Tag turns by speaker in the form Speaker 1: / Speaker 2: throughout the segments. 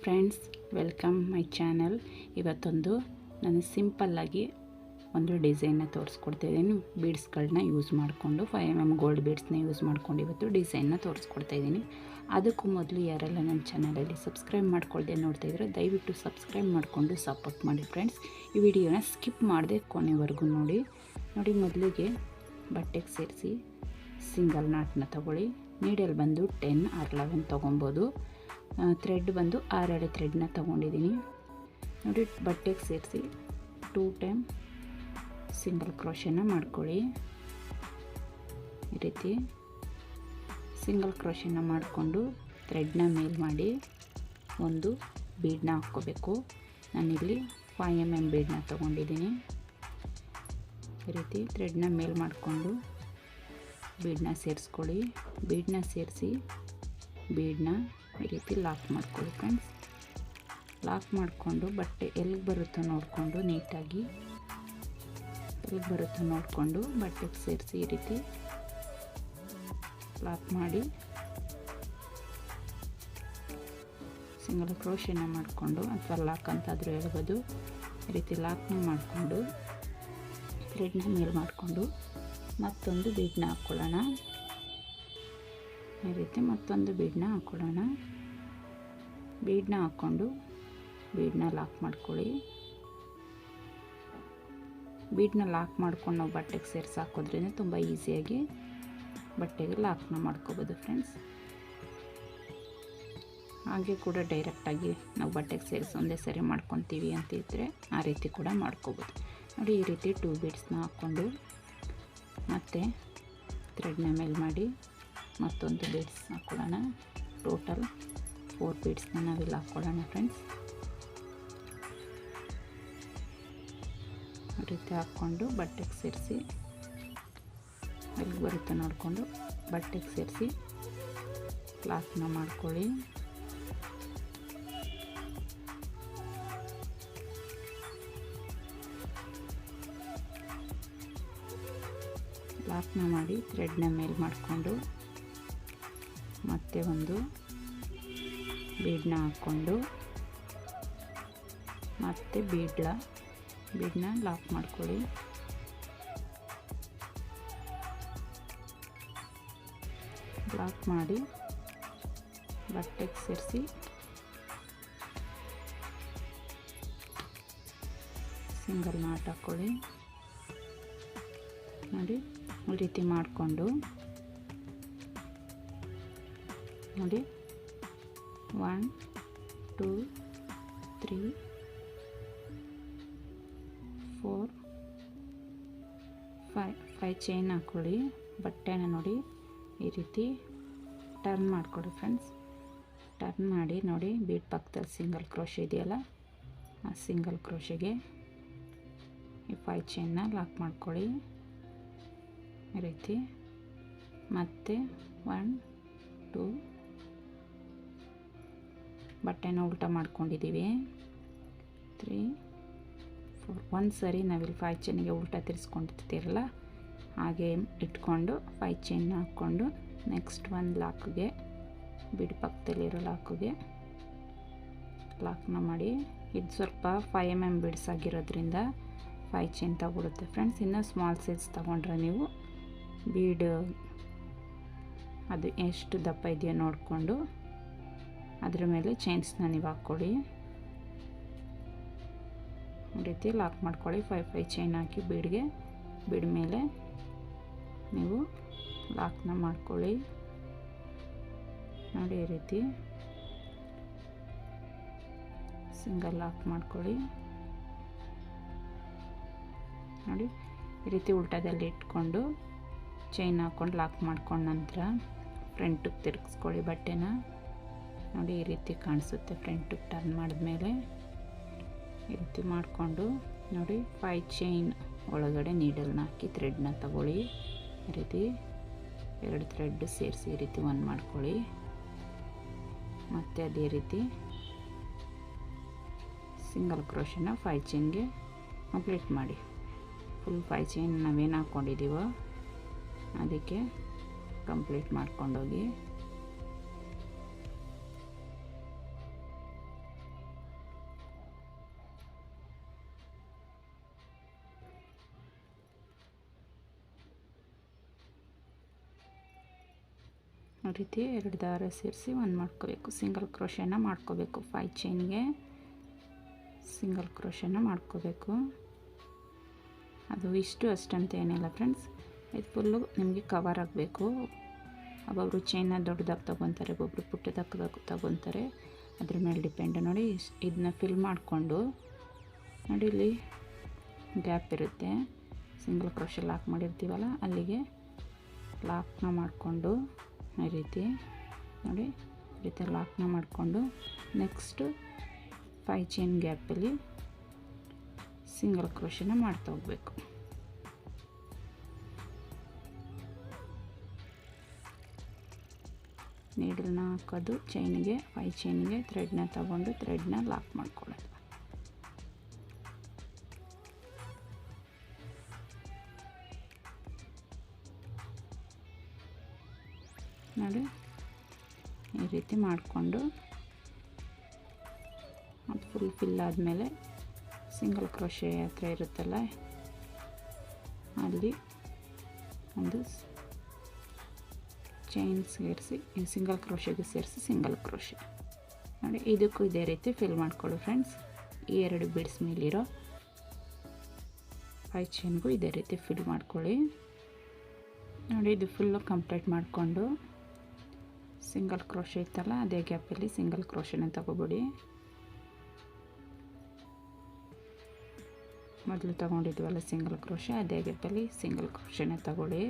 Speaker 1: Friends, welcome my channel. ಇವತ್ತೊಂದು ನಾನು ಸಿಂಪಲ್ಲಾಗಿ ಒಂದು ಡಿಸೈನ್ನ ತೋರಿಸ್ಕೊಡ್ತಾಯಿದ್ದೀನಿ. ಬೀಡ್ಸ್ಗಳನ್ನ ಯೂಸ್ ಮಾಡಿಕೊಂಡು 5mm ಗೋಲ್ಡ್ ಬೀಡ್ಸ್ನ ಯೂಸ್ ಮಾಡ್ಕೊಂಡು ಇವತ್ತು ಡಿಸೈನ್ನ ತೋರಿಸ್ಕೊಡ್ತಾಯಿದ್ದೀನಿ. ಅದಕ್ಕೂ ಮೊದಲು ಯಾರೆಲ್ಲ ನನ್ನ ಚಾನಲಲ್ಲಿ ಸಬ್ಸ್ಕ್ರೈಬ್ ಮಾಡ್ಕೊಳ್ದೆ ನೋಡ್ತಾಯಿದ್ರೆ ದಯವಿಟ್ಟು ಸಬ್ಸ್ಕ್ರೈಬ್ ಮಾಡಿಕೊಂಡು ಸಪೋರ್ಟ್ ಮಾಡಿ ಫ್ರೆಂಡ್ಸ್. ಈ ವಿಡಿಯೋನ ಸ್ಕಿಪ್ ಮಾಡದೆ ಕೊನೆವರೆಗೂ ನೋಡಿ. ಮೊದಲಿಗೆ ಬಟ್ಟೆಗೆ ಸೇರಿಸಿ ಸಿಂಗಲ್ ನಾಟ್ನ ತಗೊಳ್ಳಿ. ನೀಡಲ್ ಬಂದು 10 or 11 ತೊಗೊಬೋದು. ಥ್ರೆಡ್ ಬಂದು 6 ಥ್ರೆಡ್ನ ತೊಗೊಂಡಿದ್ದೀನಿ ನೋಡಿ. ಬಟ್ಟೆಗೆ ಸೇರಿಸಿ 2 ಟೈಮ್ ಸಿಂಗಲ್ ಕ್ರೋಶನ ಮಾಡ್ಕೊಳ್ಳಿ. ಈ ರೀತಿ ಸಿಂಗಲ್ ಕ್ರೋಶನ ಮಾಡಿಕೊಂಡು ಥ್ರೆಡ್ನ ಮೇಲ್ ಮಾಡಿ ಒಂದು ಬೀಡನ್ನ ಹಾಕ್ಕೋಬೇಕು. ನಾನಿಲ್ಲಿ 5mm ಬೀಡನ್ನ ತೊಗೊಂಡಿದ್ದೀನಿ. ಈ ರೀತಿ ಥ್ರೆಡ್ನ ಮೇಲ್ ಮಾಡಿಕೊಂಡು ಬೀಡನ್ನ ಸೇರಿಸ್ಕೊಳ್ಳಿ. ಬೀಡನ್ನ ಸೇರಿಸಿ ಬೀಡನ್ನ ಈ ರೀತಿ ಲಾಕ್ ಮಾಡ್ಕೊಳ್ಳಿ ಫ್ರೆಂಡ್ಸ್. ಲಾಕ್ ಮಾಡಿಕೊಂಡು ಬಟ್ಟೆ ಎಲ್ಲಿಗೆ ಬರುತ್ತೋ ನೋಡಿಕೊಂಡು ನೀಟಾಗಿ ಎಲ್ಲಿಗೆ ಬರುತ್ತೋ ನೋಡಿಕೊಂಡು ಬಟ್ಟೆಗೆ ಸೇರಿಸಿ ಈ ರೀತಿ ಲಾಕ್ ಮಾಡಿ ಸಿಂಗಲ್ ಕ್ರೋಶನ ಮಾಡಿಕೊಂಡು ಅಥವಾ ಲಾಕ್ ಅಂತಾದರೂ ಹೇಳ್ಬೋದು. ಈ ರೀತಿ ಲಾಕ್ನ ಮಾಡಿಕೊಂಡು ಥ್ರೆಡ್ನ ಮೇಲ್ ಮಾಡಿಕೊಂಡು ಮತ್ತೊಂದು ಬೀಡನ್ನ ಹಾಕ್ಕೊಳ್ಳೋಣ. ಈ ರೀತಿ ಮತ್ತೊಂದು ಬೀಡನ್ನ ಹಾಕ್ಕೊಳ್ಳೋಣ. ಬೀಡನ್ನ ಹಾಕ್ಕೊಂಡು ಬೀಡನ್ನ ಲಾಕ್ ಮಾಡ್ಕೊಳ್ಳಿ. ಬೀಡನ್ನ ಲಾಕ್ ಮಾಡ್ಕೊಂಡು ನಾವು ಬಟ್ಟೆಗೆ ಸೇರಿಸಿ ಹಾಕೋದ್ರಿಂದ ತುಂಬ ಈಸಿಯಾಗಿ ಬಟ್ಟೆಗೆ ಲಾಕ್ನ ಮಾಡ್ಕೋಬೋದು ಫ್ರೆಂಡ್ಸ್. ಹಾಗೆ ಕೂಡ ಡೈರೆಕ್ಟಾಗಿ ನಾವು ಬಟ್ಟೆಗೆ ಸೇರಿಸಿ ಒಂದೇ ಸರಿ ಮಾಡ್ಕೊತೀವಿ ಅಂತಿದ್ದರೆ ಆ ರೀತಿ ಕೂಡ ಮಾಡ್ಕೋಬೋದು ನೋಡಿ. ಈ ರೀತಿ 2 ಬೀಡ್ಸ್ನ ಹಾಕ್ಕೊಂಡು ಮತ್ತು ಥ್ರೆಡ್ನ ಮೇಲ್ ಮಾಡಿ ಮತ್ತೊಂದು ಬೀಡ್ಸ್ ಹಾಕ್ಕೊಳ್ಳೋಣ. ಟೋಟಲ್ 4 ಬೀಡ್ಸ್ನ ನಾವಿಲ್ಲಿ ಹಾಕ್ಕೊಳ್ಳೋಣ ಫ್ರೆಂಡ್ಸ್. ಈ ರೀತಿ ಹಾಕ್ಕೊಂಡು ಬಟ್ಟೆಗೆ ಸೇರಿಸಿ ಎಲ್ಲಿಗೆ ಬರುತ್ತೆ ನೋಡಿಕೊಂಡು ಬಟ್ಟೆಗೆ ಸೇರಿಸಿ ಲಾಕ್ನ ಮಾಡ್ಕೊಳ್ಳಿ. ಲಾಕ್ನ ಮಾಡಿ ಥ್ರೆಡ್ನ ಮೇಲ್ ಮಾಡಿಕೊಂಡು ಮತ್ತೆ ಒಂದು ಬೀಡನ್ನ ಹಾಕ್ಕೊಂಡು ಮತ್ತೆ ಬೀಡನ್ನ ಲಾಕ್ ಮಾಡ್ಕೊಳ್ಳಿ. ಲಾಕ್ ಮಾಡಿ ಬಟ್ಟೆಗೆ ಸೇರಿಸಿ ಸಿಂಗಲ್ ನಾಟ್ ಹಾಕ್ಕೊಳ್ಳಿ ನೋಡಿ. ಈ ರೀತಿ ಮಾಡಿಕೊಂಡು ನೋಡಿ 1 2 3 4 5 ಚೈನ್ ಹಾಕ್ಕೊಳ್ಳಿ. ಬಟ್ಟೆನ ನೋಡಿ ಈ ರೀತಿ ಟರ್ನ್ ಮಾಡಿಕೊಡಿ ಫ್ರೆಂಡ್ಸ್. ಟರ್ನ್ ಮಾಡಿ ನೋಡಿ ಬೀಡ್ ಪಕ್ಕದಲ್ಲಿ ಸಿಂಗಲ್ ಕ್ರೋಶೆ ಇದೆಯಲ್ಲ, ಆ ಸಿಂಗಲ್ ಕ್ರೋಶೆಗೆ ಈ 5 ಚೈನ್ನ ಲಾಕ್ ಮಾಡ್ಕೊಳ್ಳಿ. ಈ ರೀತಿ ಮತ್ತೆ 1 2 ಬಟ್ಟೆನ ಉಲ್ಟಾ ಮಾಡ್ಕೊಂಡಿದ್ದೀವಿ 3 4 ಒಂದು ಸರಿ ನಾವಿಲ್ಲಿ 5 ಚೈನಿಗೆ ಉಲ್ಟಾ ತಿರ್ಸ್ಕೊಂಡಿರ್ತೀರಲ್ಲ ಹಾಗೆ ಇಟ್ಕೊಂಡು 5 ಚೈನ್ನ ಹಾಕ್ಕೊಂಡು ನೆಕ್ಸ್ಟ್ ಒಂದು ಲಾಕ್ಗೆ ಬೀಡ್ ಪಕ್ಕದಲ್ಲಿರೋ ಲಾಕ್ಗೆ ಲಾಕ್ನ ಮಾಡಿ. ಇದು ಸ್ವಲ್ಪ 5mm ಬೀಡ್ಸ್ ಆಗಿರೋದ್ರಿಂದ 5 ಚೈನ್ ತಗೊಳುತ್ತೆ ಫ್ರೆಂಡ್ಸ್. ಇನ್ನು ಸ್ಮಾಲ್ ಸೈಜ್ ತೊಗೊಂಡ್ರೆ ನೀವು ಬೀಡ್ ಅದು ಎಷ್ಟು ದಪ್ಪ ಇದೆಯೋ ನೋಡಿಕೊಂಡು ಅದರ ಮೇಲೆ ಚೈನ್ಸ್ನ ನೀವು ಹಾಕ್ಕೊಳ್ಳಿ. ಈ ರೀತಿ ಲಾಕ್ ಮಾಡ್ಕೊಳ್ಳಿ. 5 ಚೈನ್ ಹಾಕಿ ಬೀಡ್ ಮೇಲೆ ನೀವು ಲಾಕ್ನ ಮಾಡ್ಕೊಳ್ಳಿ ನೋಡಿ. ಈ ರೀತಿ ಸಿಂಗಲ್ ಲಾಕ್ ಮಾಡ್ಕೊಳ್ಳಿ ನೋಡಿ. ಈ ರೀತಿ ಉಲ್ಟಾದಲ್ಲಿ ಇಟ್ಕೊಂಡು ಚೈನ್ ಹಾಕ್ಕೊಂಡು ಲಾಕ್ ಮಾಡ್ಕೊಂಡು ನಂತರ ಫ್ರಂಟಿಗೆ ತಿರುಗಿಸ್ಕೊಳ್ಳಿ ಬಟ್ಟೆನ ನೋಡಿ. ಈ ರೀತಿ ಕಾಣಿಸುತ್ತೆ ಫ್ರಂಟಿಗೆ ಟರ್ನ್ ಮಾಡಿದ್ಮೇಲೆ. ಈ ರೀತಿ ಮಾಡಿಕೊಂಡು ನೋಡಿ 5 ಚೈನ್ ಒಳಗಡೆ ನೀಡಲ್ನ ಹಾಕಿ ಥ್ರೆಡ್ನ ತಗೊಳ್ಳಿ. ಈ ರೀತಿ 2 ಥ್ರೆಡ್ ಸೇರಿಸಿ ಈ ರೀತಿ 1 ಮಾಡ್ಕೊಳ್ಳಿ. ಮತ್ತು ಅದೇ ರೀತಿ ಸಿಂಗಲ್ ಕ್ರೋಶನ 5 ಚೈನ್ಗೆ ಕಂಪ್ಲೀಟ್ ಮಾಡಿ. ಫುಲ್ 5 ಚೈನ್ ನಾವೇನು ಹಾಕ್ಕೊಂಡಿದ್ದೀವೋ ಅದಕ್ಕೆ ಕಂಪ್ಲೀಟ್ ಮಾಡ್ಕೊಂಡೋಗಿ ಈ ರೀತಿ 2 ದಾರ ಸೇರಿಸಿ ಒಂದು ಮಾಡ್ಕೋಬೇಕು. ಸಿಂಗಲ್ ಕ್ರೋಶೆನ ಮಾಡ್ಕೋಬೇಕು. 5 ಚೈನ್ಗೆ ಸಿಂಗಲ್ ಕ್ರೋಶೆನ ಮಾಡ್ಕೋಬೇಕು. ಅದು ಇಷ್ಟು ಅಷ್ಟಂತ ಏನಿಲ್ಲ ಫ್ರೆಂಡ್ಸ್, ಇದು ಫುಲ್ಲು ನಿಮಗೆ ಕವರ್ ಆಗಬೇಕು. ಒಬ್ಬೊಬ್ಬರು ಚೈನ್ನ ದೊಡ್ಡದಾಗಿ ತೊಗೊತಾರೆ, ಒಬ್ಬೊಬ್ಬರು ಪುಟ್ಟದಾಗಿ ತೊಗೊತಾರೆ, ಅದ್ರ ಮೇಲೆ ಡಿಪೆಂಡ್. ನೋಡಿ ಇದನ್ನ ಫಿಲ್ ಮಾಡಿಕೊಂಡು ನೋಡಿ ಇಲ್ಲಿ ಗ್ಯಾಪ್ ಇರುತ್ತೆ, ಸಿಂಗಲ್ ಕ್ರೋಶೆ ಲಾಕ್ ಮಾಡಿರ್ತೀವಲ್ಲ ಅಲ್ಲಿಗೆ ಲಾಕ್ನ ಮಾಡಿಕೊಂಡು ಈ ರೀತಿ ನೋಡಿ ಈ ರೀತಿ ಲಾಕ್ನ ಮಾಡಿಕೊಂಡು ನೆಕ್ಸ್ಟ್ 5 ಚೈನ್ ಗ್ಯಾಪಲ್ಲಿ ಸಿಂಗಲ್ ಕ್ರೋಶೆನ ಮಾಡ್ತಾ ಹೋಗಬೇಕು. ನೀಡಲ್ನ ಹಾಕೋದು ಚೈನಿಗೆ, 5 ಚೈನಿಗೆ ಥ್ರೆಡ್ನ ತಗೊಂಡು ಥ್ರೆಡ್ನ ಲಾಕ್ ಮಾಡ್ಕೊಳ್ಳೋದು. ನೋಡಿ ಈ ರೀತಿ ಮಾಡಿಕೊಂಡು ಅದು ಫಿಲ್ ಆದಮೇಲೆ ಸಿಂಗಲ್ ಕ್ರೋಶೆ ಹತ್ರ ಇರುತ್ತಲ್ಲ ಅಲ್ಲಿ ಒಂದು ಚೈನ್ ಸೇರಿಸಿ ಸಿಂಗಲ್ ಕ್ರೋಶೆಗೆ ಸೇರಿಸಿ ಸಿಂಗಲ್ ಕ್ರೋಶೆ ನೋಡಿ. ಇದಕ್ಕೂ ಇದೇ ರೀತಿ ಫಿಲ್ ಮಾಡ್ಕೊಳ್ಳಿ ಫ್ರೆಂಡ್ಸ್. ಈ 2 ಬೀಡ್ಸ್ ಮೇಲಿರೋ 5 ಚೈನ್ಗೂ ಇದೇ ರೀತಿ ಫಿಲ್ ಮಾಡ್ಕೊಳ್ಳಿ. ನೋಡಿ ಇದು ಫುಲ್ಲು ಕಂಪ್ಲೀಟ್ ಮಾಡಿಕೊಂಡು ಸಿಂಗಲ್ ಕ್ರೋಶೆ ಇತ್ತಲ್ಲ ಅದೇ ಗ್ಯಾಪಲ್ಲಿ ಸಿಂಗಲ್ ಕ್ರೋಶೆನ ತಗೋಬಿಡಿ. ಮೊದಲು ತಗೊಂಡಿದ್ವಲ್ಲ ಸಿಂಗಲ್ ಕ್ರೋಶೆ ಅದೇ ಗ್ಯಾಪಲ್ಲಿ ಸಿಂಗಲ್ ಕ್ರೋಶೆನ ತಗೊಳ್ಳಿ.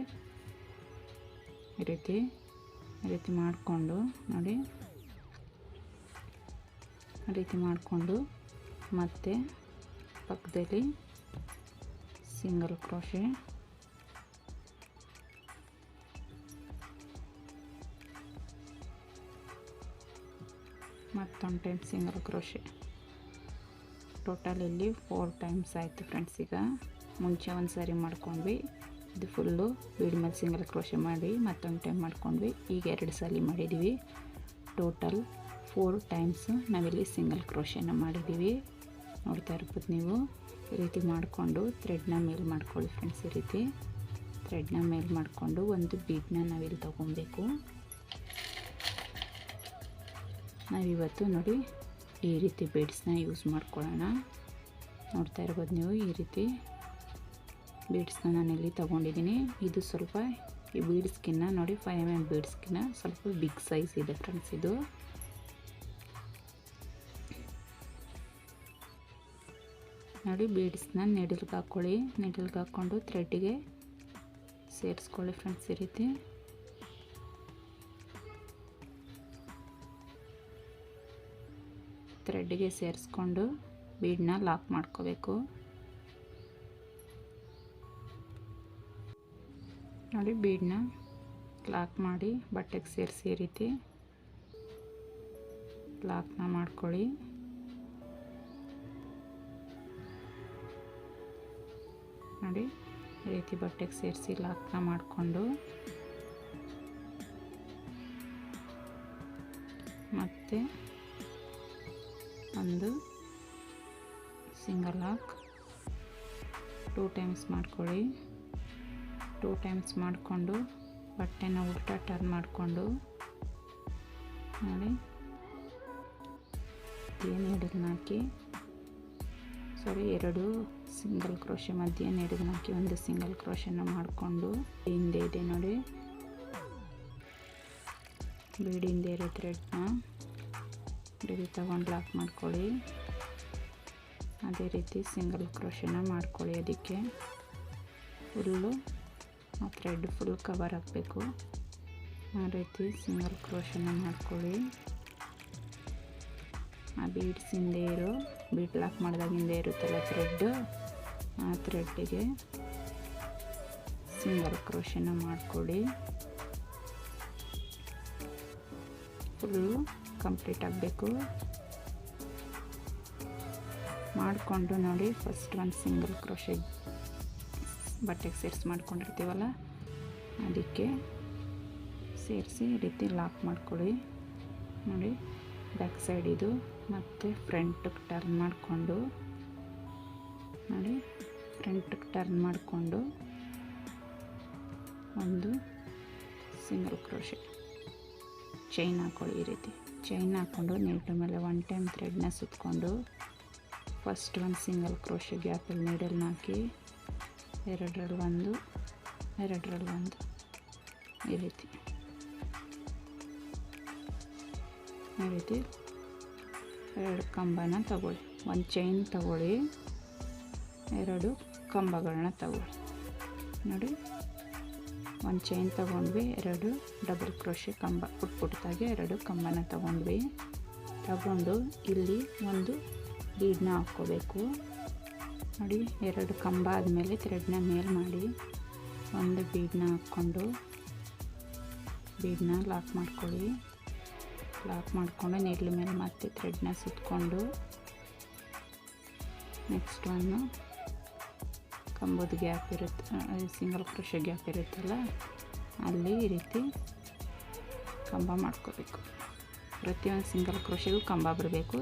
Speaker 1: ಈ ರೀತಿ ಮಾಡಿಕೊಂಡು ನೋಡಿ ಈ ರೀತಿ ಮಾಡಿಕೊಂಡು ಮತ್ತೆ ಪಕ್ಕದಲ್ಲಿ ಸಿಂಗಲ್ ಕ್ರೋಶೆ ಮತ್ತೊಂದು ಟೈಮ್ ಸಿಂಗಲ್ ಕ್ರೋಶೆ. ಟೋಟಲ್ ಇಲ್ಲಿ 4 ಟೈಮ್ಸ್ ಆಯಿತು ಫ್ರೆಂಡ್ಸ್. ಈಗ ಮುಂಚೆ ಒಂದು ಸಾರಿ ಮಾಡ್ಕೊಂಡ್ವಿ, ಇದು ಫುಲ್ಲು ಬೀಡ್ ಮೇಲೆ ಸಿಂಗಲ್ ಕ್ರೋಶೆ ಮಾಡಿ ಮತ್ತೊಂದು ಟೈಮ್ ಮಾಡ್ಕೊಂಡ್ವಿ, ಈಗ 2 ಸಲ ಮಾಡಿದ್ದೀವಿ. ಟೋಟಲ್ 4 ಟೈಮ್ಸ್ ನಾವಿಲ್ಲಿ ಸಿಂಗಲ್ ಕ್ರೋಶೆನ ಮಾಡಿದ್ದೀವಿ. ನೋಡ್ತಾ ಇರ್ಬೋದು ನೀವು. ಈ ರೀತಿ ಮಾಡಿಕೊಂಡು ಥ್ರೆಡ್ನ ಮೇಲ್ ಮಾಡ್ಕೊಳ್ಳಿ ಫ್ರೆಂಡ್ಸ್. ಈ ರೀತಿ ಥ್ರೆಡ್ನ ಮೇಲ್ ಮಾಡಿಕೊಂಡು ಒಂದು ಬೀಡನ್ನ ನಾವಿಲ್ಲಿ ತೊಗೊಬೇಕು. ನಾವಿವತ್ತು ನೋಡಿ ಈ ರೀತಿ ಬೀಡ್ಸ್ನ ಯೂಸ್ ಮಾಡ್ಕೊಳ್ಳೋಣ. ನೋಡ್ತಾ ಇರ್ಬೋದು ನೀವು, ಈ ರೀತಿ ಬೀಡ್ಸ್ನ ನಾನಿಲ್ಲಿ ತೊಗೊಂಡಿದ್ದೀನಿ. ಇದು ಸ್ವಲ್ಪ ಈ ಬೀಡ್ಸ್ಕಿನ್ನ ನೋಡಿ 5 mm ಬೀಡ್ಸ್ಕಿನ್ನ ಸ್ವಲ್ಪ ಬಿಗ್ ಸೈಜ್ ಇದೆ ಫ್ರೆಂಡ್ಸ್. ಇದು ನೋಡಿ ಬೀಡ್ಸ್ನ ನೀಡಲ್ಗೆ ಹಾಕ್ಕೊಳ್ಳಿ. ನೀಡಲ್ಗೆ ಹಾಕ್ಕೊಂಡು ಥ್ರೆಡ್ಡಿಗೆ ಸೇರಿಸ್ಕೊಳ್ಳಿ ಫ್ರೆಂಡ್ಸ್. ಈ ರೀತಿ ಥ್ರೆಡ್ಡಿಗೆ ಸೇರಿಸ್ಕೊಂಡು ಬೀಡನ್ನ ಲಾಕ್ ಮಾಡ್ಕೋಬೇಕು. ನೋಡಿ ಬೀಡನ್ನ ಲಾಕ್ ಮಾಡಿ ಬಟ್ಟೆಗೆ ಸೇರಿಸಿ ಈ ರೀತಿ ಲಾಕ್ನ ಮಾಡ್ಕೊಳ್ಳಿ. ನೋಡಿ ಈ ರೀತಿ ಬಟ್ಟೆಗೆ ಸೇರಿಸಿ ಲಾಕ್ನ ಮಾಡಿಕೊಂಡು ಮತ್ತೆ ಒಂದು ಸಿಂಗಲ್ ಲಾಕ್ 2 ಟೈಮ್ಸ್ ಮಾಡ್ಕೊಳ್ಳಿ. 2 ಟೈಮ್ಸ್ ಮಾಡಿಕೊಂಡು ಬಟ್ಟೆನ ಉಲ್ಟಾ ಟರ್ನ್ ಮಾಡಿಕೊಂಡು ನೋಡಿ ನೀಡಲ್ನ ಹಾಕಿ ಎರಡು ಸಿಂಗಲ್ ಕ್ರೋಶೆ ಮಧ್ಯೆ ನೀಡಲ್ನ ಹಾಕಿ ಒಂದು ಸಿಂಗಲ್ ಕ್ರೋಶೆನ ಮಾಡಿಕೊಂಡು ಹಿಂದೆ ಇದೆ ನೋಡಿ ಬೀಡಿಂದ ಇರೋ ಥ್ರೆಡ್ನ ರೀತಿ ತಗೊಂಡು ಲಾಕ್ ಮಾಡ್ಕೊಳ್ಳಿ. ಅದೇ ರೀತಿ ಸಿಂಗಲ್ ಕ್ರೋಶೆನ ಮಾಡ್ಕೊಳ್ಳಿ. ಅದಕ್ಕೆ ಫುಲ್ಲು ಆ ಥ್ರೆಡ್ ಫುಲ್ ಕವರ್ ಆಗಬೇಕು. ಆ ರೀತಿ ಸಿಂಗಲ್ ಕ್ರೋಶೆನ ಮಾಡ್ಕೊಳ್ಳಿ. ಆ ಬೀಡ್ಸ್ ಹಿಂದೆ ಇರೋ ಬೀಡ್ ಲಾಕ್ ಮಾಡಿದಾಗ ಹಿಂದೆ ಇರುತ್ತಲ್ಲ ಥ್ರೆಡ್, ಆ ಥ್ರೆಡ್ಡಿಗೆ ಸಿಂಗಲ್ ಕ್ರೋಶೆನ ಮಾಡ್ಕೊಳ್ಳಿ. ಫುಲ್ಲು ಕಂಪ್ಲೀಟ್ ಆಗಬೇಕು. ಮಾಡಿಕೊಂಡು ನೋಡಿ ಫಸ್ಟ್ ಒಂದು ಸಿಂಗಲ್ ಕ್ರೋಶೆ ಬಟ್ಟೆಗೆ ಸೇರಿಸಿ ಮಾಡ್ಕೊಂಡಿರ್ತೀವಲ್ಲ ಅದಕ್ಕೆ ಸೇರಿಸಿ ಈ ರೀತಿ ಲಾಕ್ ಮಾಡ್ಕೊಳ್ಳಿ. ನೋಡಿ ಬ್ಯಾಕ್ ಸೈಡ್ ಇದು ಮತ್ತು ಫ್ರಂಟಿಗೆ ಟರ್ನ್ ಮಾಡಿಕೊಂಡು ನೋಡಿ ಫ್ರಂಟಿಗೆ ಟರ್ನ್ ಮಾಡಿಕೊಂಡು ಒಂದು ಸಿಂಗಲ್ ಕ್ರೋಶೆ ಚೈನ್ ಹಾಕ್ಕೊಳ್ಳಿ. ಈ ರೀತಿ ಚೈನ್ ಹಾಕ್ಕೊಂಡು ನೀಡ್ಲ್ ಮೇಲೆ 1 ಟೈಮ್ ಥ್ರೆಡ್ನ ಸುತ್ತಕೊಂಡು ಫಸ್ಟ್ ಒಂದು ಸಿಂಗಲ್ ಕ್ರೋಶೆ ಗ್ಯಾಪಲ್ಲಿ ನೀಡಲ್ನ ಹಾಕಿ ಎರಡರಲ್ಲಿ ಒಂದು ಈ ರೀತಿ ಎರಡು ಕಂಬನ ತಗೊಳ್ಳಿ. ಒಂದು ಚೈನ್ ತಗೊಳ್ಳಿ, ಎರಡು ಕಂಬಗಳನ್ನ ತಗೊಳ್ಳಿ. ನೋಡಿ, ಒಂದು ಚೈನ್ ತಗೊಂಡ್ವಿ, ಎರಡು ಡಬಲ್ ಕ್ರೋಶೆ ಕಂಬ ಪುಟ್ಟದಾಗಿ ಎರಡು ಕಂಬನ ತಗೊಂಡು ಇಲ್ಲಿ ಒಂದು ಬೀಡನ್ನ ಹಾಕ್ಕೋಬೇಕು. ನೋಡಿ, ಎರಡು ಕಂಬ ಆದಮೇಲೆ ಥ್ರೆಡ್ನ ಮೇಲೆ ಮಾಡಿ ಒಂದು ಬೀಡನ್ನ ಹಾಕ್ಕೊಂಡು ಬೀಡನ್ನ ಲಾಕ್ ಮಾಡ್ಕೊಂಡು ನೀಡ್ಲ್ ಮೇಲೆ ಮತ್ತೆ ಥ್ರೆಡ್ನ ಸುತ್ತಕೊಂಡು ನೆಕ್ಸ್ಟ್ ಒಂದು ಕಂಬದ ಗ್ಯಾಪ್ ಇರುತ್ತೆ, ಸಿಂಗಲ್ ಕ್ರೋಶೆ ಗ್ಯಾಪ್ ಇರುತ್ತಲ್ಲ, ಅಲ್ಲಿ ಈ ರೀತಿ ಕಂಬ ಮಾಡ್ಕೋಬೇಕು. ಪ್ರತಿಯೊಂದು ಸಿಂಗಲ್ ಕ್ರೋಶೆಗೂ ಕಂಬ ಬರಬೇಕು.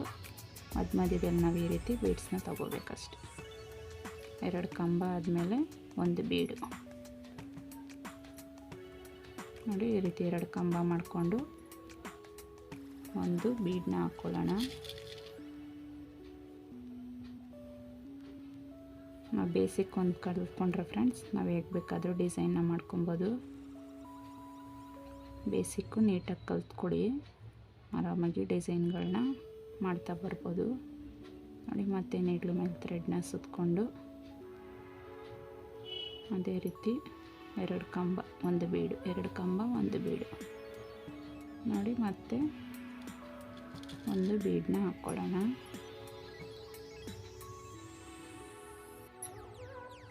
Speaker 1: ಮಧ್ಯದಲ್ಲಿ ನಾವು ಈ ರೀತಿ ಬೀಡ್ಸ್ನ ತಗೋಬೇಕಷ್ಟೆ. ಎರಡು ಕಂಬ ಆದಮೇಲೆ ಒಂದು ಬೀಡು. ನೋಡಿ, ಈ ರೀತಿ ಎರಡು ಕಂಬ ಮಾಡಿಕೊಂಡು ಒಂದು ಬೀಡನ್ನ ಹಾಕ್ಕೊಳ್ಳೋಣ. ನಾವು ಬೇಸಿಕ್ ಒಂದು ಕಲ್ತ್ಕೊಂಡ್ರೆ ಫ್ರೆಂಡ್ಸ್ ನಾವು ಹೇಗೆ ಬೇಕಾದರೂ ಡಿಸೈನ್ನ ಮಾಡ್ಕೊಬೋದು. ಬೇಸಿಕ್ಕು ನೀಟಾಗಿ ಕಲ್ತ್ಕೊಡಿ, ಆರಾಮಾಗಿ ಡಿಸೈನ್ಗಳನ್ನ ಮಾಡ್ತಾ ಬರ್ಬೋದು. ನೋಡಿ, ಮತ್ತೆ ನೀಡ್ಲ್ ಮೇಲೆ ಥ್ರೆಡ್ನ ಸುತ್ತಕೊಂಡು ಅದೇ ರೀತಿ ಎರಡು ಕಂಬ ಒಂದು ಬೀಡು, ಎರಡು ಕಂಬ ಒಂದು ಬೀಡು. ನೋಡಿ, ಮತ್ತೆ ಒಂದು ಬೀಡನ್ನ ಹಾಕ್ಕೊಳ್ಳೋಣ.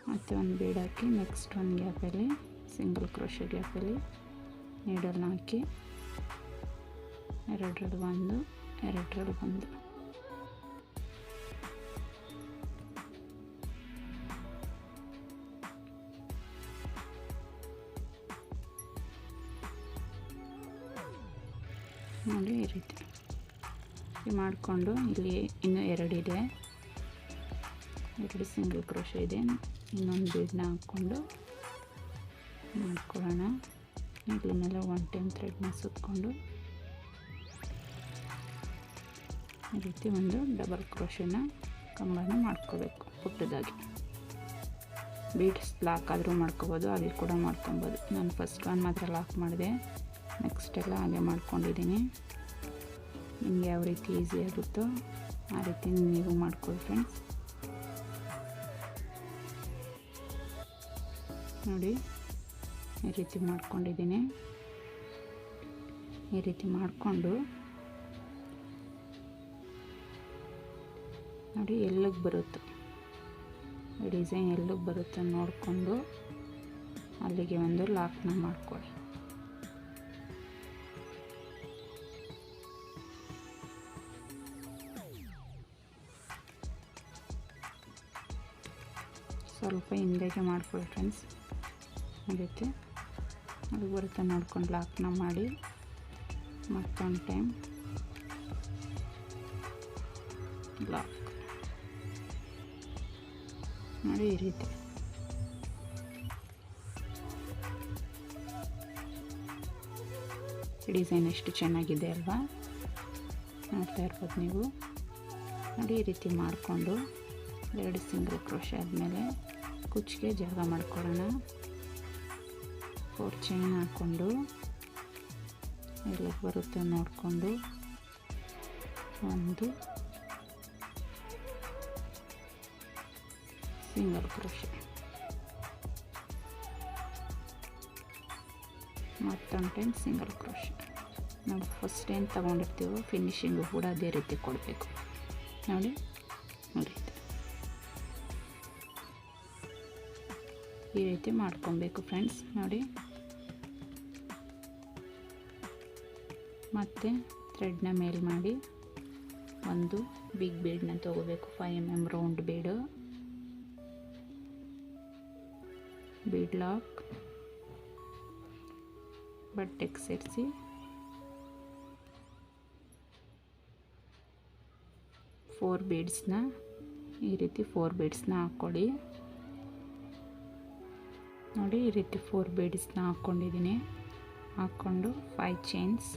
Speaker 1: ಮತ್ತು ಒಂದು ಬೀಡ್ ಹಾಕಿ ನೆಕ್ಸ್ಟ್ ಒಂದು ಗ್ಯಾಪಲ್ಲಿ ಸಿಂಗಲ್ ಕ್ರೋಶೆ ಗ್ಯಾಪಲ್ಲಿ ನೀಡಲ್ನ ಹಾಕಿ ಎರಡರಲ್ಲಿ ಒಂದು ನೋಡಿ, ಈ ರೀತಿ ಮಾಡಿಕೊಂಡು ಇಲ್ಲಿ ಇನ್ನೂ ಎರಡಿದೆ, ಎರಡು ಸಿಂಗಲ್ ಕ್ರೋಶೆ ಇದೆ. ಇನ್ನೊಂದು ಬೀಡನ್ನ ಹಾಕ್ಕೊಂಡು ಮಾಡ್ಕೊಳ್ಳೋಣ. ಇದ್ರ ಮೇಲೆ 1 ಟೈಮ್ ಥ್ರೆಡ್ನ ಸುತ್ತಕೊಂಡು ಈ ರೀತಿ ಒಂದು ಡಬಲ್ ಕ್ರೋಶೆನ ಕಂಬನ ಮಾಡ್ಕೋಬೇಕು ಪುಟ್ಟದಾಗಿ. ಬೀಡ್ಸ್ ಲಾಕ್ ಆದರೂ ಮಾಡ್ಕೋಬೋದು, ಅಲ್ಲಿ ಕೂಡ ಮಾಡ್ಕೊಬೋದು. ನಾನು ಫಸ್ಟ್ ಒಂದು ಮಾತ್ರ ಲಾಕ್ ಮಾಡಿದೆ, ನೆಕ್ಸ್ಟ್ ಎಲ್ಲ ಹಾಗೆ ಮಾಡ್ಕೊಂಡಿದ್ದೀನಿ. ನಿಮಗೆ ಯಾವ ರೀತಿ ಈಸಿ ಆಗುತ್ತೋ ಆ ರೀತಿ ನೀವು ಮಾಡ್ಕೊಳ್ಳಿ ಫ್ರೆಂಡ್ಸ್. ನೋಡಿ, ಈ ರೀತಿ ಮಾಡ್ಕೊಂಡಿದ್ದೀನಿ. ಈ ರೀತಿ ಮಾಡಿಕೊಂಡು ನೋಡಿ ಎಲ್ಲಿಗೆ ಬರುತ್ತೋ ಡಿಸೈನ್ ಎಲ್ಲಿಗೆ ಬರುತ್ತೋ ನೋಡಿಕೊಂಡು ಅಲ್ಲಿಗೆ ಒಂದು ಲಾಕ್ನ ಮಾಡ್ಕೊಳ್ಳಿ. ಸ್ವಲ್ಪ ಹಿಂದೆಗೆ ಮಾಡ್ಕೊಳ್ಳಿ ಫ್ರೆಂಡ್ಸ್. ಅದಕ್ಕೆ ಅಲ್ಲಿ ಬರುತ್ತೆ ನೋಡ್ಕೊಂಡು ಲಾಕ್ನ ಮಾಡಿ ಮತ್ತೊಂದು ಟೈಮ್ ಲಾಕ್ ನೋಡಿ. ಈ ರೀತಿ ಡಿಸೈನ್ ಎಷ್ಟು ಚೆನ್ನಾಗಿದೆ ಅಲ್ವಾ, ನೋಡ್ತಾ ಇರ್ಬೋದು ನೀವು. ನೋಡಿ, ಈ ರೀತಿ ಮಾಡಿಕೊಂಡು ಎರಡು ಸಿಂಗಲ್ ಕ್ರೋಶೆ ಆದಮೇಲೆ ಕುಚ್ಚಿಗೆ ಜಾಗ ಮಾಡ್ಕೊಳ್ಳೋಣ. 4 ಚೈನ್ ಹಾಕ್ಕೊಂಡು ಎಲ್ಲಿಗೆ ಬರುತ್ತೆ ನೋಡಿಕೊಂಡು ಒಂದು ಸಿಂಗಲ್ ಕ್ರೋಶೆ, ಮತ್ತೊಂದು ಟೈಮ್ ಸಿಂಗಲ್ ಕ್ರೋಶೆ. ನಾವು ಫಸ್ಟ್ ಏನು ತೊಗೊಂಡಿರ್ತೀವೋ ಫಿನಿಶಿಂಗು ಕೂಡ ಅದೇ ರೀತಿ ಕೊಡಬೇಕು. ನೋಡಿ, ಈ ರೀತಿ ಮಾಡ್ಕೊಬೇಕು ಫ್ರೆಂಡ್ಸ್. ನೋಡಿ, ಮತ್ತೆ ಥ್ರೆಡ್ನ ಮೇಲೆ ಮಾಡಿ ಒಂದು ಬಿಗ್ ಬೀಡನ್ನ ತೊಗೋಬೇಕು. 5 mm ರೌಂಡ್ ಬೀಡ್ ಲಾಕ್ ಬಟ್ಟೆಗೆ ಸೇರಿಸಿ ಈ ರೀತಿ 4 ಬೀಡ್ಸ್ನ ಹಾಕ್ಕೊಳ್ಳಿ. ನೋಡಿ, ಈ ರೀತಿ 4 ಬೀಡ್ಸ್ನ ಹಾಕ್ಕೊಂಡಿದ್ದೀನಿ. ಹಾಕ್ಕೊಂಡು 5 ಚೈನ್ಸ್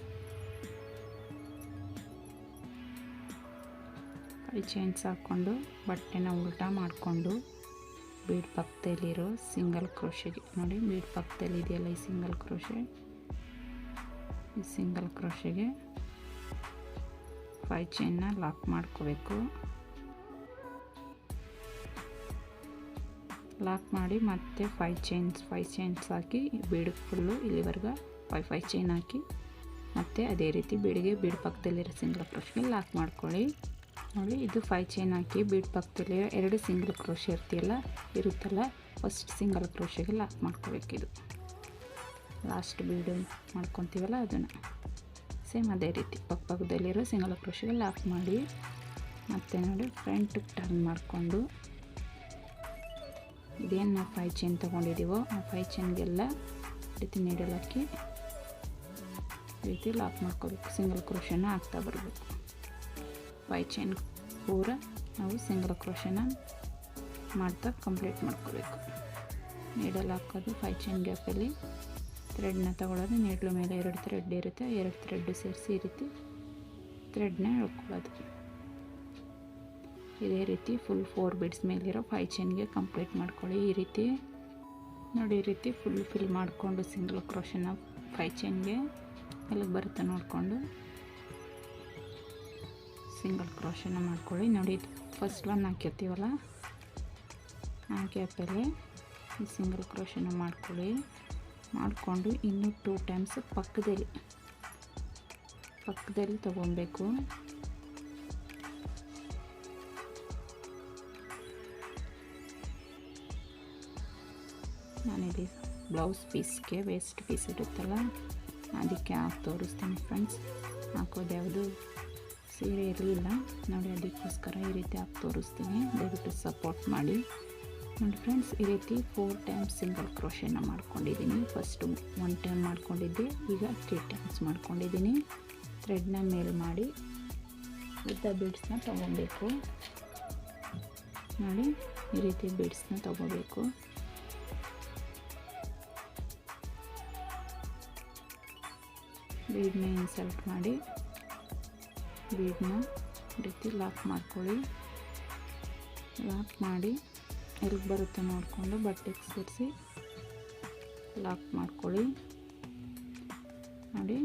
Speaker 1: 5 ಚೈನ್ಸ್ ಹಾಕ್ಕೊಂಡು ಬಟ್ಟೆನ ಉಲ್ಟಾ ಮಾಡಿಕೊಂಡು ಬೀಡ್ ಪಕ್ಕದಲ್ಲಿರೋ ಸಿಂಗಲ್ ಕ್ರೋಶೆಗೆ ನೋಡಿ, ಬೀಡ್ ಪಕ್ಕದಲ್ಲಿ ಇದೆಯಲ್ಲ ಈ ಸಿಂಗಲ್ ಕ್ರೋಶೆ, ಈ ಸಿಂಗಲ್ ಕ್ರೋಶೆಗೆ 5 ಚೈನ್ನ ಲಾಕ್ ಮಾಡ್ಕೋಬೇಕು. ಲಾಕ್ ಮಾಡಿ ಮತ್ತೆ 5 ಚೈನ್ಸ್ ಹಾಕಿ ಬೀಡಿಗೆ ಫುಲ್ಲು ಇಲ್ಲಿವರೆಗೆ 5 ಚೈನ್ ಹಾಕಿ ಮತ್ತು ಅದೇ ರೀತಿ ಬೀಡ್ ಪಕ್ಕದಲ್ಲಿರೋ ಸಿಂಗಲ್ ಕ್ರೋಶೆಗೆ ಲಾಕ್ ಮಾಡ್ಕೊಳ್ಳಿ. ನೋಡಿ, ಇದು 5 ಚೈನ್ ಹಾಕಿ ಬೀಡ್ ಪಕ್ಕದಲ್ಲಿ 2 ಸಿಂಗಲ್ ಕ್ರೋಶೆ ಇರುತ್ತಲ್ಲ ಫಸ್ಟ್ ಸಿಂಗಲ್ ಕ್ರೋಶೆಗೆ ಲಾಕ್ ಮಾಡ್ಕೋಬೇಕು. ಇದು ಲಾಸ್ಟ್ ಬೀಡು ಮಾಡ್ಕೊತೀವಲ್ಲ ಅದನ್ನು ಸೇಮ್ ಅದೇ ರೀತಿ ಪಕ್ಕದಲ್ಲಿರೋ ಸಿಂಗಲ್ ಕ್ರೋಶೆಗೆ ಲಾಕ್ ಮಾಡಿ ಮತ್ತು ನೋಡಿ ಫ್ರಂಟಿಗೆ ಟರ್ನ್ ಮಾಡಿಕೊಂಡು ಇದೇನು ನಾವು 5 ಚೈನ್ ತೊಗೊಂಡಿದ್ದೀವೋ ಆ 5 ಚೈನ್ಗೆಲ್ಲ ರೀತಿ ನೀಡಲ್ ಹಾಕಿ ಈ ರೀತಿ ಲಾಕ್ ಮಾಡ್ಕೋಬೇಕು. ಸಿಂಗಲ್ ಕ್ರೋಶೆನ ಹಾಕ್ತಾ ಬರಬೇಕು. 5 ಚೈನ್ ಪೂರ ನಾವು ಸಿಂಗಲ್ ಕ್ರೋಶೆನ ಮಾಡ್ತಾ ಕಂಪ್ಲೀಟ್ ಮಾಡ್ಕೋಬೇಕು. ನೀಡಲ್ ಹಾಕೋದು 5 ಚೈನ್ ಗ್ಯಾಪಲ್ಲಿ ಥ್ರೆಡ್ನ ತಗೊಳ್ಳೋದು, ನೀಡ್ಲು ಮೇಲೆ 2 ಥ್ರೆಡ್ ಇರುತ್ತೆ, 2 ಥ್ರೆಡ್ ಸೇರಿಸಿ ಈ ರೀತಿ ಥ್ರೆಡ್ನ ಎಳ್ಕೊಳ್ಳೋದು. ಇದೇ ರೀತಿ ಫುಲ್ 4 ಬೀಡ್ಸ್ ಮೇಲಿರೋ 5 ಚೈನ್ಗೆ ಕಂಪ್ಲೀಟ್ ಮಾಡ್ಕೊಳ್ಳಿ. ಈ ರೀತಿ ನೋಡಿ, ಈ ರೀತಿ ಫುಲ್ ಫಿಲ್ ಮಾಡಿಕೊಂಡು ಸಿಂಗಲ್ ಕ್ರೋಶೆನ 5 ಚೈನ್ಗೆ ಎಲ್ಲಿಗೆ ಬರುತ್ತೆ ನೋಡಿಕೊಂಡು ಸಿಂಗಲ್ ಕ್ರೋಶೆನ ಮಾಡ್ಕೊಳ್ಳಿ. ನೋಡಿ, ಫಸ್ಟ್ ಒನ್ ಹಾಕಿರ್ತೀವಲ್ಲ ಆ ಗ್ಯಾಪಲ್ಲಿ ಈ ಸಿಂಗಲ್ ಕ್ರೋಶೆನ ಮಾಡ್ಕೊಳ್ಳಿ. ಮಾಡಿಕೊಂಡು ಇನ್ನೂ 2 ಟೈಮ್ಸ್ ಪಕ್ಕದಲ್ಲಿ ತಗೊಬೇಕು. ನಾನಿಲ್ಲಿ ಬ್ಲೌಸ್ ಪೀಸ್ಗೆ ವೇಸ್ಟ್ ಪೀಸ್ ಇರುತ್ತಲ್ಲ ಅದಕ್ಕೆ ಹಾಕಿ ತೋರಿಸ್ತೀನಿ ಫ್ರೆಂಡ್ಸ್. ಹಾಕೋದು ಯಾವುದು ಸೀರೆ ಇರಲಿಲ್ಲ ನೋಡಿ, ಅದಕ್ಕೋಸ್ಕರ ಈ ರೀತಿ ಹಾಕಿ ತೋರಿಸ್ತೀನಿ. ದಯವಿಟ್ಟು ಸಪೋರ್ಟ್ ಮಾಡಿ. ನೋಡಿ ಫ್ರೆಂಡ್ಸ್, ಈ ರೀತಿ 4 ಟೈಮ್ಸ್ ಸಿಂಗಲ್ ಕ್ರೋಶೆನ ಮಾಡ್ಕೊಂಡಿದ್ದೀನಿ. ಫಸ್ಟು 1 ಟೈಮ್ ಮಾಡ್ಕೊಂಡಿದ್ದೆ, ಈಗ 3 ಟೈಮ್ಸ್ ಮಾಡ್ಕೊಂಡಿದ್ದೀನಿ. ಥ್ರೆಡ್ನ ಮೇಲ್ ಮಾಡಿ ಉದ್ದ ಬೀಡ್ಸ್ನ ತೊಗೊಬೇಕು. ನೋಡಿ, ಈ ರೀತಿ ಬೀಡ್ಸ್ನ ತೊಗೋಬೇಕು. ಬೀಡ್ನ ಇನ್ಸರ್ಟ್ ಮಾಡಿ ಬೀಡ್ನ ರೀತಿ ಲಾಕ್ ಮಾಡ್ಕೊಳ್ಳಿ. ಲಾಕ್ ಮಾಡಿ ಎಲ್ಲಿ ಬರುತ್ತೆ ನೋಡಿಕೊಂಡು ಬಟ್ಟೆಗೆ ಸೇರಿಸಿ ಲಾಕ್ ಮಾಡ್ಕೊಳ್ಳಿ. ನೋಡಿ,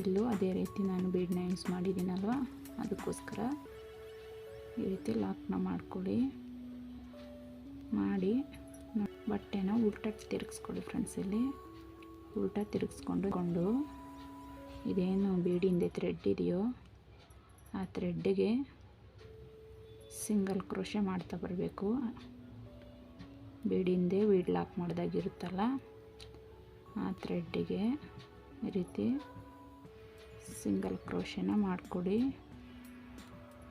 Speaker 1: ಇಲ್ಲೂ ಅದೇ ರೀತಿ ನಾನು ಬೀಡ್ನ ಯೂಸ್ ಮಾಡಿದ್ದೀನಲ್ವ ಅದಕ್ಕೋಸ್ಕರ ಈ ರೀತಿ ಲಾಕ್ನ ಮಾಡ್ಕೊಳ್ಳಿ. ಮಾಡಿ ಬಟ್ಟೆನ ಉಲ್ಟಾ ತಿರುಗಿಸ್ಕೊಳ್ಳಿ ಫ್ರೆಂಡ್ಸ್. ಇಲ್ಲಿ ಉಲ್ಟಾ ತಿರುಗಿಸ್ಕೊಂಡು ಇದೇನು ಬೀಡಿಂದ ಥ್ರೆಡ್ ಇದೆಯೋ ಆ ಥ್ರೆಡ್ಡಿಗೆ ಸಿಂಗಲ್ ಕ್ರೋಶೆ ಮಾಡ್ತಾ ಬರಬೇಕು. ಬೀಡಿಂದೆ ಬೀಡ್ ಲಾಕ್ ಮಾಡಿದಾಗಿರುತ್ತಲ್ಲ ಆ ಥ್ರೆಡ್ಡಿಗೆ ಈ ರೀತಿ ಸಿಂಗಲ್ ಕ್ರೋಶೆನ ಮಾಡಿಕೊಡಿ.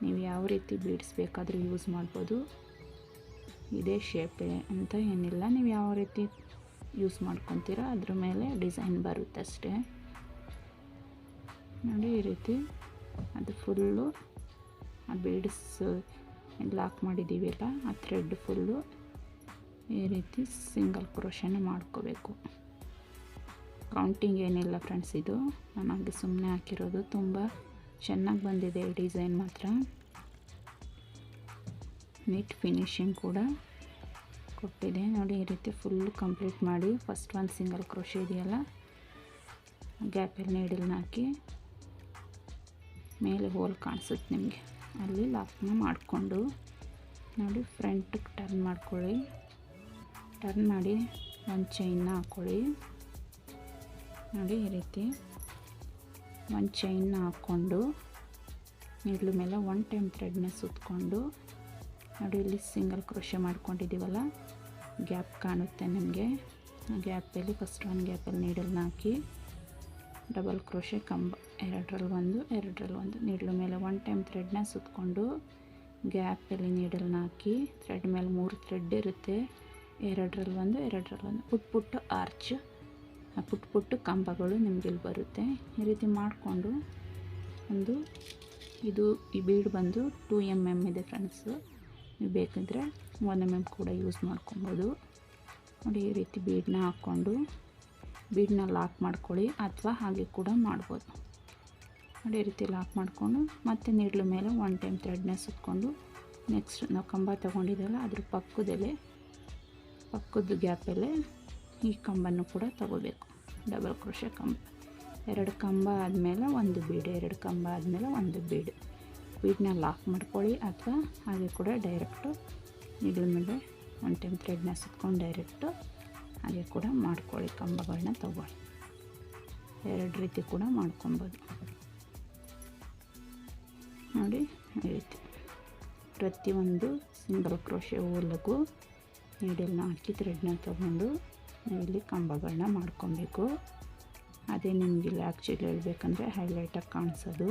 Speaker 1: ನೀವು ಯಾವ ರೀತಿ ಬೀಡ್ಸ್ ಬೇಕಾದರೂ ಯೂಸ್ ಮಾಡ್ಬೋದು. ಇದೇ ಶೇಪೇ ಅಂತ ಏನಿಲ್ಲ, ನೀವು ಯಾವ ರೀತಿ ಯೂಸ್ ಮಾಡ್ಕೊತೀರ ಅದ್ರ ಮೇಲೆ ಡಿಸೈನ್ ಬರುತ್ತೆ ಅಷ್ಟೇ. ನೋಡಿ, ಈ ರೀತಿ ಅದು ಫುಲ್ಲು ಆ ಬೀಡ್ಸ್ ಲಾಕ್ ಮಾಡಿದ್ದೀವಲ್ಲ ಆ ಥ್ರೆಡ್ ಫುಲ್ಲು ಈ ರೀತಿ ಸಿಂಗಲ್ ಕ್ರೋಶೆನ ಮಾಡ್ಕೋಬೇಕು. ಕೌಂಟಿಂಗ್ ಏನಿಲ್ಲ ಫ್ರೆಂಡ್ಸ್, ಇದು ನನಗೆ ಸುಮ್ಮನೆ ಹಾಕಿರೋದು. ತುಂಬ ಚೆನ್ನಾಗಿ ಬಂದಿದೆ ಈ ಡಿಸೈನ್ ಮಾತ್ರ. ನೀಟ್ ಫಿನಿಶಿಂಗ್ ಕೂಡ ಕೊಟ್ಟಿದೆ. ನೋಡಿ, ಈ ರೀತಿ ಫುಲ್ಲು ಕಂಪ್ಲೀಟ್ ಮಾಡಿ ಫಸ್ಟ್ ಒಂದು ಸಿಂಗಲ್ ಕ್ರೋಶೆ ಇದೆಯಲ್ಲ ಗ್ಯಾಪಲ್ಲಿ ನೀಡಲ್ನ ಹಾಕಿ ಮೇಲೆ ಹೋಲ್ ಕಾಣಿಸುತ್ತೆ ನಿಮಗೆ, ಅಲ್ಲಿ ಲಾಕ್ನ ಮಾಡಿಕೊಂಡು ನೋಡಿ ಫ್ರಂಟಿಗೆ ಟರ್ನ್ ಮಾಡ್ಕೊಳ್ಳಿ. ಟರ್ನ್ ಮಾಡಿ ಒಂದು ಚೈನ್ನ ಹಾಕ್ಕೊಳ್ಳಿ. ನೋಡಿ, ಈ ರೀತಿ ಒಂದು ಚೈನ್ನ ಹಾಕ್ಕೊಂಡು ನೀಡ್ಲು ಮೇಲೆ 1 ಟೈಮ್ ಥ್ರೆಡ್ನ ಸುತ್ತಕೊಂಡು ನೋಡಿ ಇಲ್ಲಿ ಸಿಂಗಲ್ ಕ್ರೋಶೆ ಮಾಡ್ಕೊಂಡಿದ್ದೀವಲ್ಲ ಗ್ಯಾಪ್ ಕಾಣುತ್ತೆ ನಿಮಗೆ. ಆ ಗ್ಯಾಪಲ್ಲಿ ಫಸ್ಟ್ ಒಂದು ಗ್ಯಾಪಲ್ಲಿ ನೀಡಲ್ನ ಹಾಕಿ ಡಬಲ್ ಕ್ರೋಶೆ ಕಂಬ 2ರಲ್ಲಿ 1 ನೀಡ್ಲು ಮೇಲೆ 1 ಟೈಮ್ ಥ್ರೆಡ್ನ ಸುತ್ತಕೊಂಡು ಗ್ಯಾಪಲ್ಲಿ ನೀಡಲ್ನ ಹಾಕಿ ಥ್ರೆಡ್ ಮೇಲೆ 3 ಥ್ರೆಡ್ ಇರುತ್ತೆ. 2ರಲ್ಲಿ 1 ಪುಟ್ಟ ಆರ್ಚ್, ಆ ಪುಟ್ಟ ಕಂಬಗಳು ನಿಮಗಿಲ್ಲಿ ಬರುತ್ತೆ. ಈ ರೀತಿ ಮಾಡಿಕೊಂಡು ಈ ಬೀಡ್ ಬಂದು 2 mm ಇದೆ ಫ್ರೆಂಡ್ಸು. ನೀವು ಬೇಕಿದ್ರೆ 1 mm ಕೂಡ ಯೂಸ್ ಮಾಡ್ಕೊಬೋದು. ನೋಡಿ, ಈ ರೀತಿ ಬೀಡನ್ನ ಹಾಕ್ಕೊಂಡು ಬೀಡನ್ನ ಲಾಕ್ ಮಾಡ್ಕೊಳ್ಳಿ, ಅಥವಾ ಹಾಗೆ ಕೂಡ ಮಾಡ್ಬೋದು. ನೋಡಿ ಈ ರೀತಿ ಲಾಕ್ ಮಾಡಿಕೊಂಡು ಮತ್ತೆ ನೀಡ್ಲ ಮೇಲೆ ಒನ್ ಟೈಮ್ ಥ್ರೆಡ್ನ ಸುತ್ತಕೊಂಡು ನೆಕ್ಸ್ಟ್ ನಾವು ಕಂಬ ತೊಗೊಂಡಿದ್ದೆವಲ್ಲ ಅದ್ರ ಪಕ್ಕದ ಗ್ಯಾಪಲ್ಲೇ ಈ ಕಂಬನ್ನು ಕೂಡ ತಗೋಬೇಕು. ಡಬಲ್ ಕ್ರೋಶೆ ಕಂಬ, 2 ಕಂಬ ಆದಮೇಲೆ 1 ಬೀಡು, 2 ಕಂಬ ಆದಮೇಲೆ 1 ಬೀಡು. ಬೀಡನ್ನ ಲಾಕ್ ಮಾಡ್ಕೊಳ್ಳಿ ಅಥವಾ ಹಾಗೆ ಕೂಡ ಡೈರೆಕ್ಟು ನೀಡ್ಲ ಮೇಲೆ ಒನ್ ಟೈಮ್ ಥ್ರೆಡ್ನ ಸುತ್ಕೊಂಡು ಡೈರೆಕ್ಟು ಹಾಗೆ ಕೂಡ ಮಾಡ್ಕೊಳ್ಳಿ. ಕಂಬಗಳನ್ನ ತಗೊಳ್ಳಿ, 2 ರೀತಿ ಕೂಡ ಮಾಡ್ಕೊಬೋದು. ನೋಡಿ ಈ ರೀತಿ ಪ್ರತಿಯೊಂದು ಸಿಂಗಲ್ ಕ್ರೋಶೆ ಹೋಲ್ಗೂ ನೀಡಲ್ನ ಹಾಕಿ ಥ್ರೆಡ್ನ ತಗೊಂಡು ಇಲ್ಲಿ ಕಂಬಗಳನ್ನ ಮಾಡ್ಕೊಬೇಕು. ಅದೇ ನಿಮಗಿಲ್ಲ ಆ್ಯಕ್ಚುಲಿ ಹೇಳ್ಬೇಕಂದ್ರೆ ಹೈಲೈಟಾಗಿ ಕಾಣಿಸೋದು.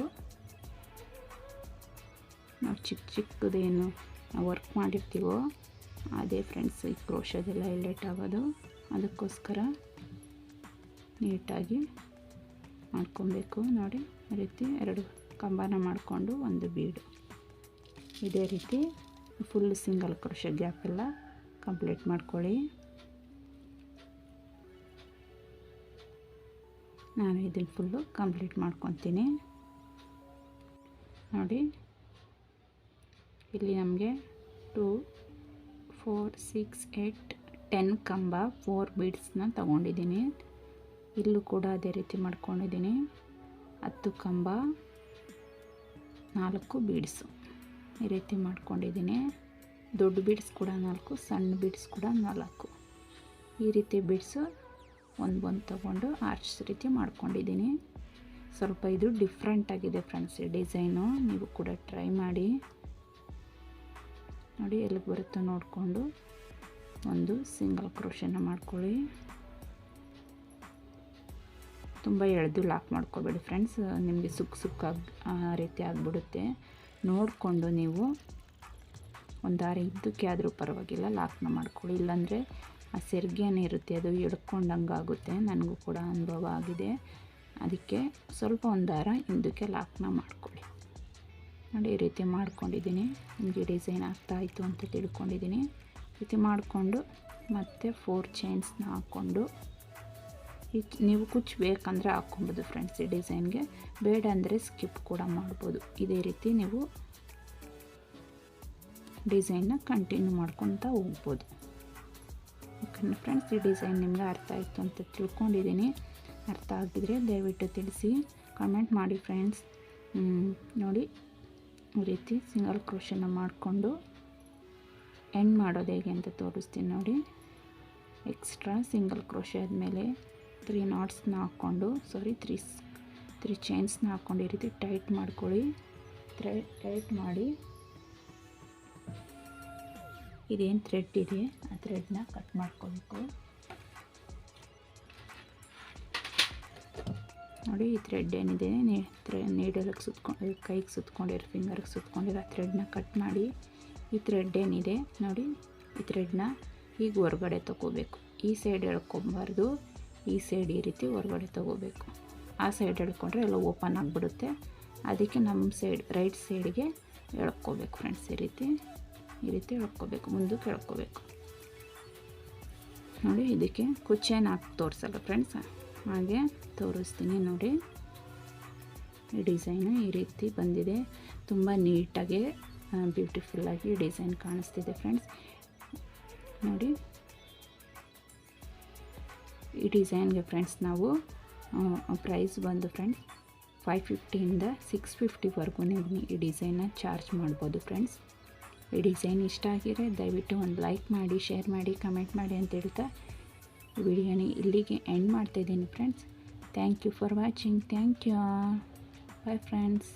Speaker 1: ನಾವು ಚಿಕ್ಕದೇನು ನಾವು ವರ್ಕ್ ಮಾಡಿರ್ತೀವೋ ಅದೇ ಫ್ರೆಂಡ್ಸ್ ಈ ಕ್ರೋಶದೆಲ್ಲ ಹೈಲೈಟ್ ಆಗೋದು. ಅದಕ್ಕೋಸ್ಕರ ನೀಟಾಗಿ ಮಾಡ್ಕೊಬೇಕು. ನೋಡಿ ಈ ರೀತಿ 2 ಕಂಬನ ಮಾಡಿಕೊಂಡು 1 ಬೀಡು, ಇದೇ ರೀತಿ ಫುಲ್ ಸಿಂಗಲ್ ಕ್ರೋಶೆ ಗ್ಯಾಪೆಲ್ಲ ಕಂಪ್ಲೀಟ್ ಮಾಡ್ಕೊಳ್ಳಿ. ನಾನು ಇದನ್ನು ಫುಲ್ಲು ಕಂಪ್ಲೀಟ್ ಮಾಡ್ಕೊತೀನಿ. ನೋಡಿ ಇಲ್ಲಿ ನಮಗೆ 2, 4, 6, 8, 10 ಕಂಬ 4 ಬೀಡ್ಸ್ನ ತಗೊಂಡಿದ್ದೀನಿ. ಇಲ್ಲೂ ಕೂಡ ಅದೇ ರೀತಿ ಮಾಡ್ಕೊಂಡಿದ್ದೀನಿ. 10 ಕಂಬ 4 ಬೀಡ್ಸು ಈ ರೀತಿ ಮಾಡ್ಕೊಂಡಿದ್ದೀನಿ. ದೊಡ್ಡ ಬೀಡ್ಸ್ ಕೂಡ 4, ಸಣ್ಣ ಬೀಡ್ಸ್ ಕೂಡ 4. ಈ ರೀತಿ ಬೀಡ್ಸು ಒಂದು ತಗೊಂಡು ಆರ್ಚ್ ರೀತಿ ಮಾಡ್ಕೊಂಡಿದ್ದೀನಿ. ಸ್ವಲ್ಪ ಇದು ಡಿಫ್ರೆಂಟ್ ಆಗಿದೆ ಫ್ರೆಂಡ್ಸ್ ಈ ಡಿಸೈನು, ನೀವು ಕೂಡ ಟ್ರೈ ಮಾಡಿ. ನೋಡಿ ಎಲ್ಲಿಗೆ ಬರುತ್ತೋ ನೋಡಿಕೊಂಡು ಒಂದು ಸಿಂಗಲ್ ಕ್ರೋಶೆನ ಮಾಡ್ಕೊಳ್ಳಿ. ತುಂಬ ಎಳೆದು ಲಾಕ್ ಮಾಡ್ಕೊಬೇಡಿ ಫ್ರೆಂಡ್ಸ್, ನಿಮಗೆ ಸುಕ್ಕಾಗಿ ಆ ರೀತಿ ಆಗಿಬಿಡುತ್ತೆ. ನೋಡಿಕೊಂಡು ನೀವು ಒಂದು ದಾರ ಇದ್ದಕ್ಕೆ ಆದರೂ ಪರವಾಗಿಲ್ಲ ಲಾಕ್ನ ಮಾಡ್ಕೊಳ್ಳಿ. ಇಲ್ಲಾಂದರೆ ಆ ಸೆರ್ಗೆನೇ ಇರುತ್ತೆ ಅದು ಎಳ್ಕೊಂಡಂಗೆ ಆಗುತ್ತೆ. ನನಗೂ ಕೂಡ ಅನುಭವ ಆಗಿದೆ. ಅದಕ್ಕೆ ಸ್ವಲ್ಪ ಒಂದು ದಾರ ಹಿಂದಕ್ಕೆ ಲಾಕ್ನ ಮಾಡ್ಕೊಳ್ಳಿ. ನೋಡಿ ಈ ರೀತಿ ಮಾಡ್ಕೊಂಡಿದ್ದೀನಿ. ನಿಮಗೆ ಡಿಸೈನ್ ಅರ್ಥ ಆಯಿತು ಅಂತ ತಿಳ್ಕೊಂಡಿದ್ದೀನಿ. ಈ ರೀತಿ ಮಾಡಿಕೊಂಡು ಮತ್ತೆ 4 ಚೈನ್ಸ್ನ ಹಾಕ್ಕೊಂಡು ನೀವು ಕುಚ್ಚು ಬೇಕಂದರೆ ಹಾಕ್ಕೊಬೋದು ಫ್ರೆಂಡ್ಸ್. ಈ ಡಿಸೈನ್ಗೆ ಬೇಡ ಅಂದರೆ ಸ್ಕಿಪ್ ಕೂಡ ಮಾಡ್ಬೋದು. ಇದೇ ರೀತಿ ನೀವು ಡಿಸೈನ್ನ ಕಂಟಿನ್ಯೂ ಮಾಡ್ಕೊತಾ ಹೋಗ್ಬೋದು. ಓಕೆ ಫ್ರೆಂಡ್ಸ್, ಈ ಡಿಸೈನ್ ನಿಮಗೆ ಅರ್ಥ ಆಯಿತು ಅಂತ ತಿಳ್ಕೊಂಡಿದ್ದೀನಿ. ಅರ್ಥ ಆಗಿದ್ರೆ ದಯವಿಟ್ಟು ತಿಳಿಸಿ, ಕಮೆಂಟ್ ಮಾಡಿ ಫ್ರೆಂಡ್ಸ್. ನೋಡಿ ಈ ರೀತಿ ಸಿಂಗಲ್ ಕ್ರೋಶನ ಮಾಡಿಕೊಂಡು ಎಂಡ್ ಮಾಡೋದು ಹೇಗೆ ಅಂತ ತೋರಿಸ್ತೀನಿ. ನೋಡಿ ಎಕ್ಸ್ಟ್ರಾ ಸಿಂಗಲ್ ಕ್ರೋಶೆ ಆದಮೇಲೆ 3 ನಾಟ್ಸ್ನ ಹಾಕ್ಕೊಂಡು 3 ಚೈನ್ಸ್ನ ಹಾಕ್ಕೊಂಡು ಈ ರೀತಿ ಟೈಟ್ ಮಾಡ್ಕೊಳ್ಳಿ. ಟೈಟ್ ಮಾಡಿ ಇದೇನು ಥ್ರೆಡ್ ಇದೆ ಆ ಥ್ರೆಡ್ನ ಕಟ್ ಮಾಡ್ಕೋಬೇಕು. ನೋಡಿ ಈ ಥ್ರೆಡ್ ಏನಿದೆ ನೀಡಲಿಗೆ ಕೈಗೆ ಸುತ್ಕೊಂಡಿರೋ ಫಿಂಗರ್ಗೆ ಸುತ್ಕೊಂಡಿರೋ ಥ್ರೆಡ್ನ ಕಟ್ ಮಾಡಿ ಈ ಥ್ರೆಡ್ ಏನಿದೆ ನೋಡಿ ಈ ಥ್ರೆಡ್ನ ಈಗ ಹೊರಗಡೆ ತಗೋಬೇಕು. ಈ ಸೈಡ್ ಎಳ್ಕೊಬಾರ್ದು, ಈ ಸೈಡ್ ಈ ರೀತಿ ಹೊರಗಡೆ ತಗೋಬೇಕು. ಆ ಸೈಡ್ ಎಳ್ಕೊಂಡ್ರೆ ಎಲ್ಲ ಓಪನ್ ಆಗಿಬಿಡುತ್ತೆ. ಅದಕ್ಕೆ ನಮ್ಮ ಸೈಡ್ ರೈಟ್ ಸೈಡ್ಗೆ ಎಳ್ಕೋಬೇಕು ಫ್ರೆಂಡ್ಸ್. ಈ ರೀತಿ ಎಳ್ಕೋಬೇಕು, ಮುಂದಕ್ಕೆ ಎಳ್ಕೋಬೇಕು. ನೋಡಿ ಇದಕ್ಕೆ ಕುಚ್ಚೇನು ಹಾಕಿ ತೋರಿಸಲ್ಲ ಫ್ರೆಂಡ್ಸ್, ಹಾಗೆ ತೋರಿಸ್ತೀನಿ. ನೋಡಿ ಈ ಡಿಸೈನು ಈ ರೀತಿ ಬಂದಿದೆ. ತುಂಬ ನೀಟಾಗಿ ಬ್ಯೂಟಿಫುಲ್ಲಾಗಿ ಡಿಸೈನ್ ಕಾಣಿಸ್ತಿದೆ ಫ್ರೆಂಡ್ಸ್. ನೋಡಿ ಈ ಡಿಸೈನ್ಗೆ ಫ್ರೆಂಡ್ಸ್ ನಾವು ಪ್ರೈಸ್ ಬಂದು ಫ್ರೆಂಡ್ಸ್ 550ಇಂದ 650ವರೆಗೂ ನೀವು ಈ ಡಿಸೈನ್ನ ಚಾರ್ಜ್ ಮಾಡ್ಬೋದು ಫ್ರೆಂಡ್ಸ್. ಈ ಡಿಸೈನ್ ಇಷ್ಟ ಆಗಿದ್ರೆ ದಯವಿಟ್ಟು ಒಂದು ಲೈಕ್ ಮಾಡಿ, ಶೇರ್ ಮಾಡಿ, ಕಮೆಂಟ್ ಮಾಡಿ ಅಂತ ಹೇಳ್ತಾ ವಿಡಿಯೋನ ಇಲ್ಲಿಗೆ ಎಂಡ್ ಮಾಡ್ತಾಯಿದ್ದೀನಿ friends. Thank you for watching. Thank you. Bye friends.